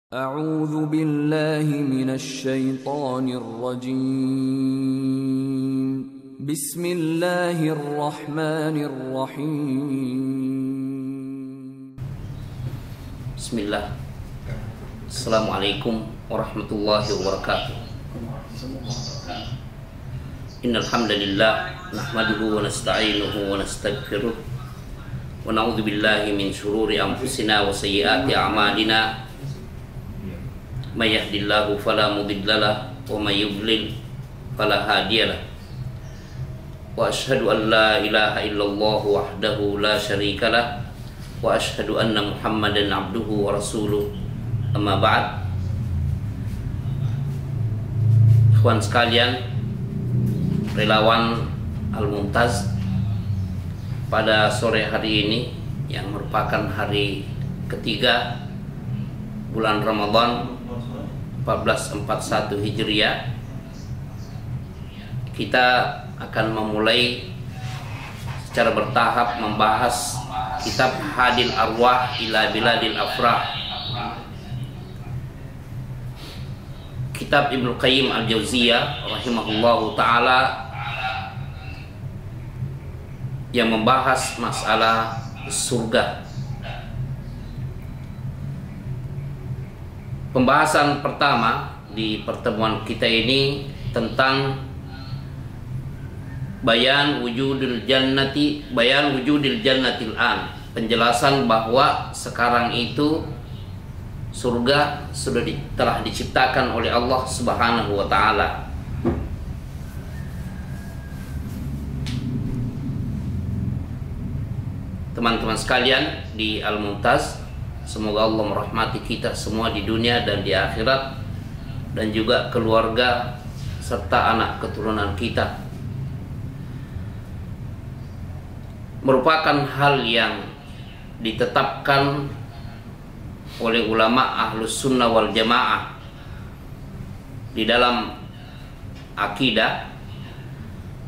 أعوذ بالله من الشيطان الرجيم بسم الله الرحمن الرحيم بسم الله. Assalamualaikum warahmatullahi wabarakatuh. Innal hamdalillah nahmaduhu wa nasta'inuhu wa nastaghfiruh wa na'udzu billahi min shururi anfusina wa sayyiati a'malina. May yahdihillahu fala mudilla lahu wa may yudlil fala hadiya lahu. Wa asyhadu an la ilaha illallah wahdahu la syarika lahu wa asyhadu anna Muhammadan abduhu wa rasuluh. Amma ba'd. Ikhwan sekalian, relawan Al-Mumtaz, pada sore hari ini yang merupakan hari ketiga bulan Ramadan 1441 Hijriah, kita akan memulai secara bertahap membahas kitab Hadil Arwah ila Biladil Afrah, kitab Ibnu Qayyim Al-Jauziyah rahimahullahu ta'ala, yang membahas masalah surga. Pembahasan pertama di pertemuan kita ini tentang bayan wujudil jannati an, penjelasan bahwa sekarang itu surga telah diciptakan oleh Allah Subhanahu wa taala. Teman-teman sekalian di Al-Mumtaz, semoga Allah merahmati kita semua di dunia dan di akhirat, dan juga keluarga serta anak keturunan kita. Merupakan hal yang ditetapkan oleh ulama Ahlus Sunnah wal Jamaah di dalam akidah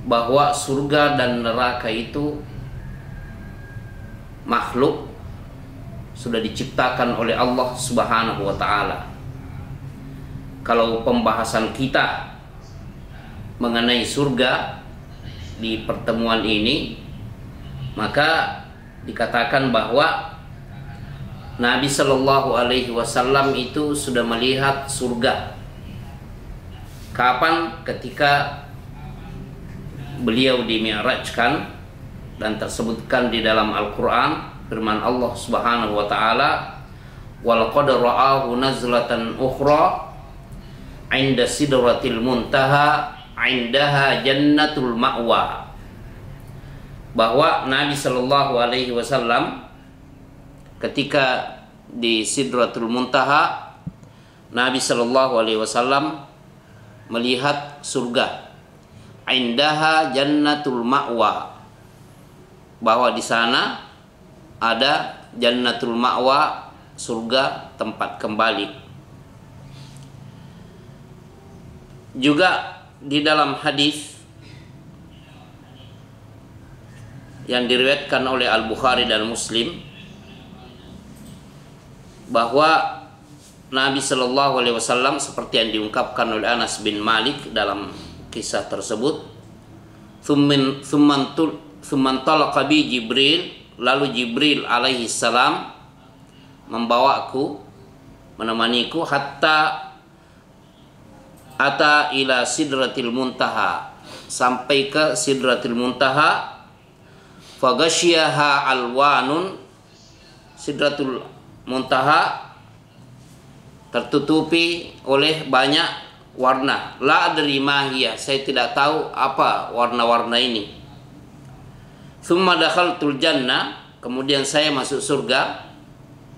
bahwa surga dan neraka itu makhluk, sudah diciptakan oleh Allah Subhanahu wa ta'ala. Kalau pembahasan kita mengenai surga di pertemuan ini, maka dikatakan bahwa Nabi Shallallahu Alaihi Wasallam itu sudah melihat surga. Kapan? Ketika beliau dimi'rajkan, dan tersebutkan di dalam Al-Quran firman Allah Subhanahu wa taala, "Walaqad ra'ahu nazlatan ukhra 'inda sidratil muntaha 'indaha jannatul ma'wa." Bahwa Nabi sallallahu alaihi wasallam ketika di Sidratul Muntaha, Nabi sallallahu alaihi wasallam melihat surga. 'Indaha jannatul ma'wa, bahwa di sana ada jannatul ma'wa, surga tempat kembali. Juga di dalam hadis yang diriwayatkan oleh Al-Bukhari dan Muslim, bahwa Nabi Shallallahu Alaihi Wasallam seperti yang diungkapkan oleh Anas bin Malik dalam kisah tersebut, "Tsumman talaqa bi Jibril", lalu Jibril alaihi salam membawaku, menemaniku, hatta ata ila sidratil muntaha, sampai ke sidratil muntaha, faghasyiha alwanun, sidratul muntaha tertutupi oleh banyak warna. La adri ma hiya, saya tidak tahu apa warna-warna ini. Tsumma dakhaltul jannah, kemudian saya masuk surga.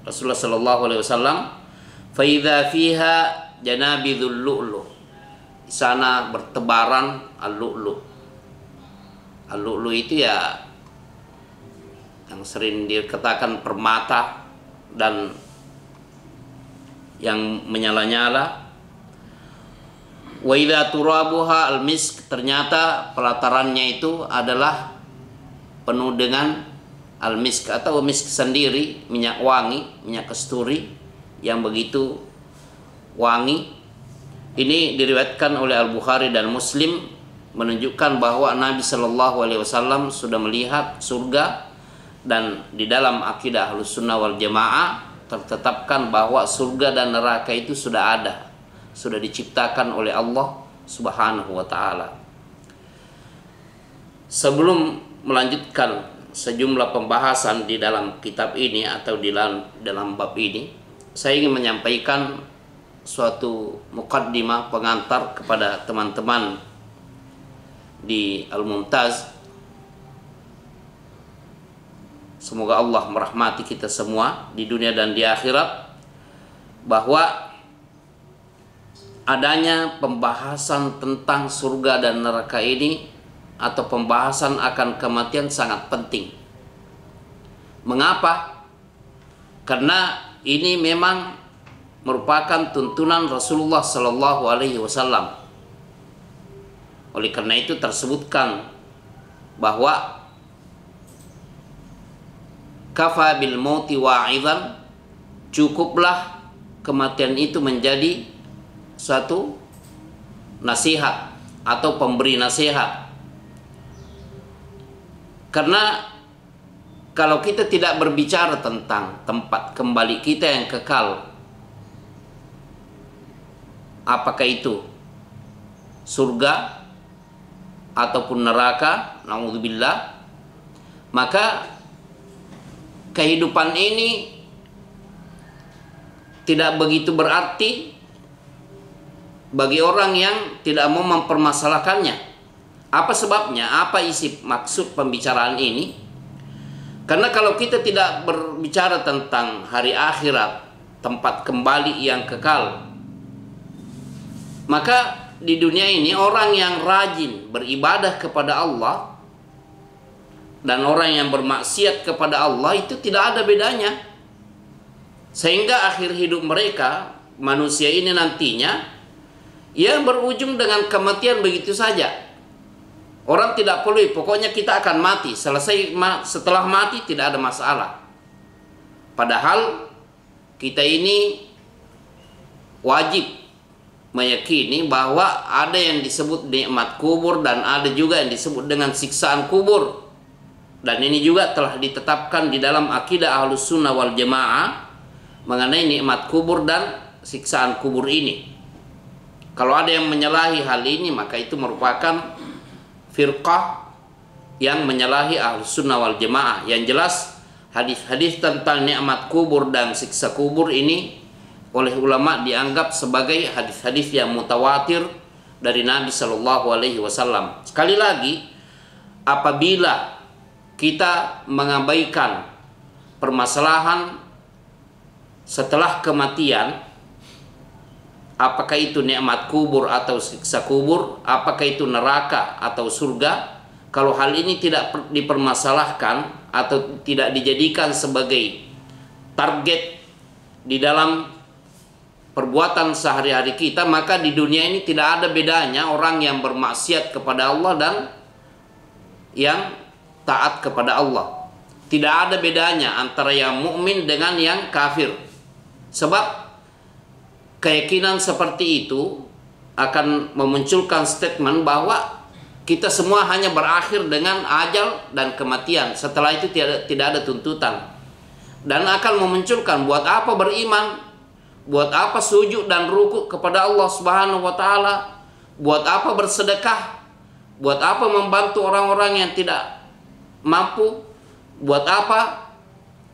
Rasulullah sallallahu alaihi wasallam, fa idza fiha janabidul lu'lu', di sana bertebaran al-lu'lu'. Al-lu'lu' itu ya yang sering dikatakan permata dan yang menyala-nyala. Wa idza turabuha al-misk, ternyata pelatarannya itu adalah penuh dengan al-misk atau misk sendiri, minyak wangi, minyak kasturi yang begitu wangi. Ini diriwayatkan oleh Al-Bukhari dan Muslim, menunjukkan bahwa Nabi Shallallahu Alaihi Wasallam sudah melihat surga, dan di dalam akidah Ahlussunnah wal Jamaah tertetapkan bahwa surga dan neraka itu sudah ada, sudah diciptakan oleh Allah Subhanahu wa Ta'ala. Sebelum melanjutkan sejumlah pembahasan di dalam kitab ini atau di dalam bab ini, saya ingin menyampaikan suatu muqaddimah, pengantar kepada teman-teman di Al-Mumtaz. Semoga Allah merahmati kita semua di dunia dan di akhirat, bahwa adanya pembahasan tentang surga dan neraka ini atau pembahasan akan kematian sangat penting. Mengapa? Karena ini memang merupakan tuntunan Rasulullah Sallallahu Alaihi Wasallam. Oleh karena itu tersebutkan bahwa kafa bil mauti wa'idhan, cukuplah kematian itu menjadi suatu nasihat atau pemberi nasihat. Karena kalau kita tidak berbicara tentang tempat kembali kita yang kekal, apakah itu surga ataupun neraka, naudzubillah, maka kehidupan ini tidak begitu berarti bagi orang yang tidak mau mempermasalahkannya. Apa sebabnya? Apa isi maksud pembicaraan ini? Karena kalau kita tidak berbicara tentang hari akhirat, tempat kembali yang kekal, maka di dunia ini orang yang rajin beribadah kepada Allah dan orang yang bermaksiat kepada Allah itu tidak ada bedanya. Sehingga akhir hidup mereka, manusia ini nantinya, ya berujung dengan kematian begitu saja. Orang tidak perlu, pokoknya kita akan mati. Setelah mati tidak ada masalah. Padahal kita ini wajib meyakini bahwa ada yang disebut nikmat kubur dan ada juga yang disebut dengan siksaan kubur. Dan ini juga telah ditetapkan di dalam akidah Ahlussunnah wal Jamaah mengenai nikmat kubur dan siksaan kubur ini. Kalau ada yang menyalahi hal ini, maka itu merupakan firqah yang menyalahi Ahlussunnah wal Jamaah. Yang jelas hadis-hadis tentang nikmat kubur dan siksa kubur ini oleh ulama dianggap sebagai hadis-hadis yang mutawatir dari Nabi Shallallahu Alaihi Wasallam. Sekali lagi, apabila kita mengabaikan permasalahan setelah kematian, apakah itu nikmat kubur atau siksa kubur, apakah itu neraka atau surga, kalau hal ini tidak dipermasalahkan atau tidak dijadikan sebagai target di dalam perbuatan sehari-hari kita, maka di dunia ini tidak ada bedanya orang yang bermaksiat kepada Allah dan yang taat kepada Allah. Tidak ada bedanya antara yang mukmin dengan yang kafir. Sebab keyakinan seperti itu akan memunculkan statement bahwa kita semua hanya berakhir dengan ajal dan kematian. Setelah itu tidak ada tuntutan. Dan akan memunculkan buat apa beriman, buat apa sujud dan rukuk kepada Allah Subhanahu wa Ta'ala, buat apa bersedekah, buat apa membantu orang-orang yang tidak mampu, buat apa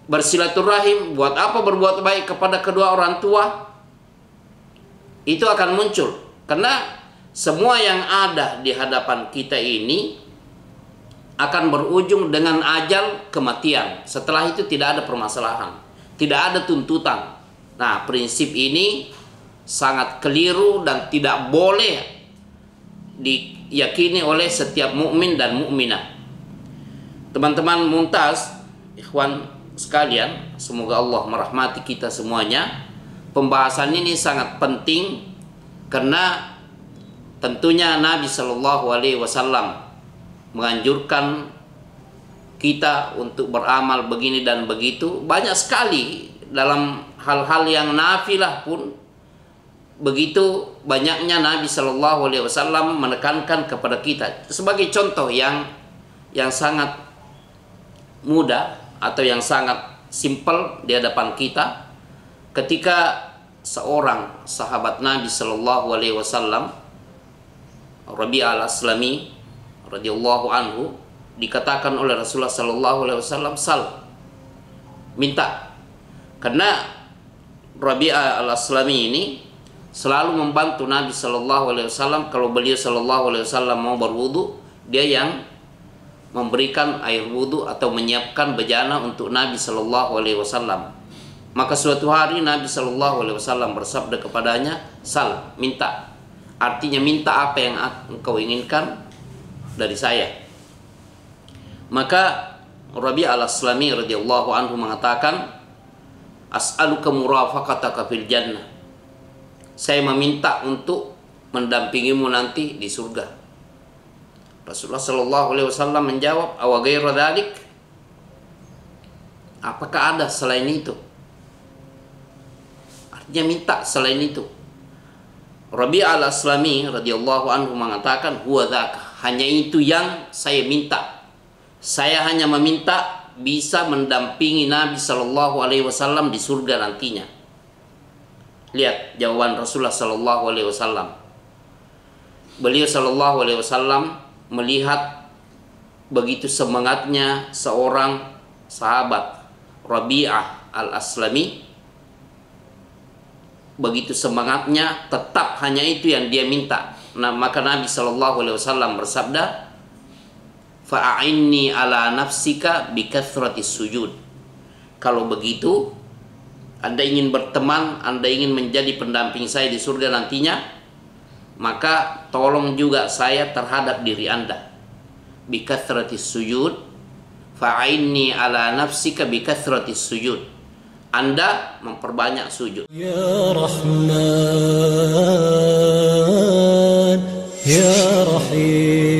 bersilaturahim, buat apa berbuat baik kepada kedua orang tua. Itu akan muncul karena semua yang ada di hadapan kita ini akan berujung dengan ajal kematian. Setelah itu tidak ada permasalahan, tidak ada tuntutan. Nah, prinsip ini sangat keliru dan tidak boleh diyakini oleh setiap mukmin dan mukminah. Teman-teman Mumtaz, ikhwan sekalian, semoga Allah merahmati kita semuanya. Pembahasan ini sangat penting karena tentunya Nabi Shallallahu Alaihi Wasallam menganjurkan kita untuk beramal begini dan begitu. Banyak sekali dalam hal-hal yang nafilah pun begitu banyaknya Nabi Shallallahu Alaihi Wasallam menekankan kepada kita. Sebagai contoh yang sangat mudah atau yang sangat simpel di hadapan kita, ketika seorang sahabat Nabi Shallallahu Alaihi Wasallam, Rabi' al-Aslami radhiyallahu anhu, dikatakan oleh Rasulullah Shallallahu Alaihi Wasallam, sal, minta. Karena Rabi' al-Aslami ini selalu membantu Nabi Shallallahu Alaihi Wasallam. Kalau beliau Shallallahu Alaihi Wasallam mau berwudu, dia yang memberikan air wudu atau menyiapkan bejana untuk Nabi Shallallahu Alaihi Wasallam. Maka suatu hari Nabi Shallallahu Alaihi Wasallam bersabda kepadanya, sal, minta. Artinya minta apa yang engkau inginkan dari saya. Maka Rabi' al-Aslami radhiyallahu anhu mengatakan, as'aluka murafaqataka fil jannah. Saya meminta untuk mendampingimu nanti di surga. Rasulullah Shallallahu Alaihi Wasallam menjawab, awa ghairu dzalik, apakah ada selain itu? Artinya minta selain itu. Rabi' al-Aslami radhiyallahu anhu mengatakan, huwa dzaka, hanya itu yang saya minta. Saya hanya meminta bisa mendampingi Nabi Shallallahu Alaihi Wasallam di surga nantinya. Lihat jawaban Rasulullah Sallallahu Alaihi Wasallam. Beliau Sallallahu Alaihi Wasallam melihat begitu semangatnya seorang sahabat Rabi'ah al-Aslami, begitu semangatnya, tetap hanya itu yang dia minta. Nah, maka Nabi Sallallahu Alaihi Wasallam bersabda, fa'inni ala nafsika bikathratis sujud. Kalau begitu, Anda ingin berteman, Anda ingin menjadi pendamping saya di surga nantinya, maka tolong juga saya terhadap diri Anda. Bikathratis sujud, fa'inni ala nafsika bikathratis sujud. Anda memperbanyak sujud. Ya Rahman, Ya Rahim.